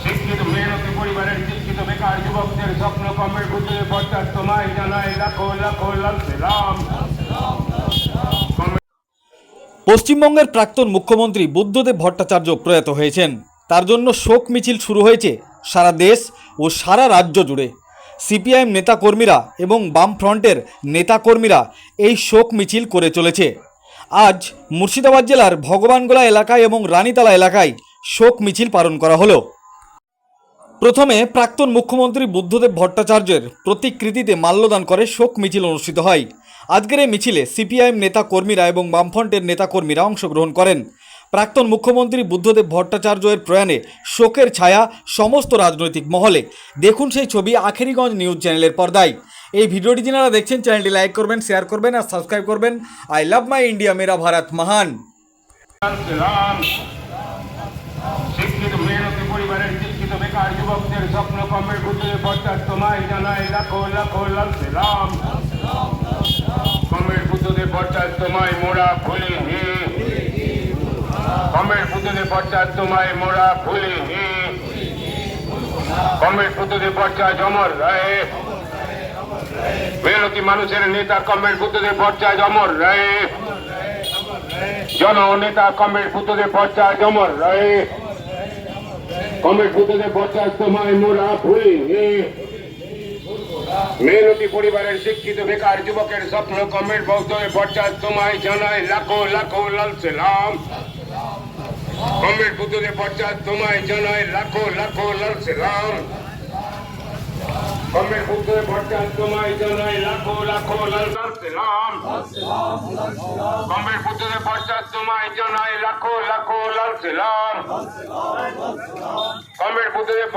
শিক্ষিত মেহনতি পরিবারের শিক্ষিত বেকার যুবকদের স্বপ্ন কর্মের বুঝে পর্যায় তোমায় জানাই লাখো লাখো লাল সেলাম। পশ্চিমবঙ্গের প্রাক্তন মুখ্যমন্ত্রী বুদ্ধদেব ভট্টাচার্য প্রয়াত হয়েছেন। তার জন্য শোক মিছিল শুরু হয়েছে সারা দেশ ও সারা রাজ্য জুড়ে। সিপিআইএম নেতাকর্মীরা এবং বামফ্রন্টের নেতাকর্মীরা এই শোক মিছিল করে চলেছে। আজ মুর্শিদাবাদ জেলার ভগবানগোলা এলাকায় এবং রানীতলা এলাকায় শোক মিছিল পালন করা হলো। প্রথমে প্রাক্তন মুখ্যমন্ত্রী বুদ্ধদেব ভট্টাচার্যের প্রতিকৃতিতে মাল্যদান করে শোক মিছিল অনুষ্ঠিত হয়। আজকের এই মিছিলে সিপিআইএম নেতাকর্মীরা এবং বামফ্রন্টের নেতাকর্মীরা অংশগ্রহণ করেন। প্রাক্তন মুখ্যমন্ত্রী বুদ্ধদেব ভট্টাচার্যের প্রয়াণে শোকের ছায়া সমস্ত রাজনৈতিক মহলে। দেখুন সেই ছবি আখেরিগঞ্জ নিউজ চ্যানেলের পর্দায়। এই ভিডিওটি যারা দেখছেন চ্যানেলটি লাইক করবেন, শেয়ার করবেন আর সাবস্ক্রাইব করবেন। আই লাভ মাই ইন্ডিয়া, মেরা ভারত মহান। শিক্ষিত মেহনতি পরিবারের শিক্ষিত বেকার যুবকদের স্বপ্ন কর্মের বুঝে পর্যায় তোমায় জানাই লাখো লাখো লাল সেলাম। কর্মের বুদ্ধদের পর্যায় তোমায় মোরা ভুলি হে, কর্মের বুদ্ধদের পর্যায় তোমায় মোরা ভুলি হে, কর্মের বুদ্ধদের পর্যায় জমর রায়, মেহনতি মানুষের নেতা কর্মের বুদ্ধদের পর্যায় জমর রায়, জননেতা কর্মের বুদ্ধদের পর্যায় জমর রায়, কর্মের বুদ্ধদের পর্যায় তোমায় মোরা ভুলি হে, মেহনতি পরিবারের শিক্ষিত বেকার যুবকের স্বপ্ন কর্মের বুদ্ধদের পর্যায় তোমায় জানাই লাখো লাখো লাল সেলাম। কর্মের বুদ্ধদের পর্যায় তোমায় জানাই লাখো লাখো লাল সেলাম। কর্মের বুদ্ধদের পর্যায় তোমায় জানাই লাখো লাখো লাল সেলাম। কর্মের বুদ্ধদের পর্যায় তোমায় জানাই লাখো লাখো লাল সেলাম। কর্মের বুদ্ধদের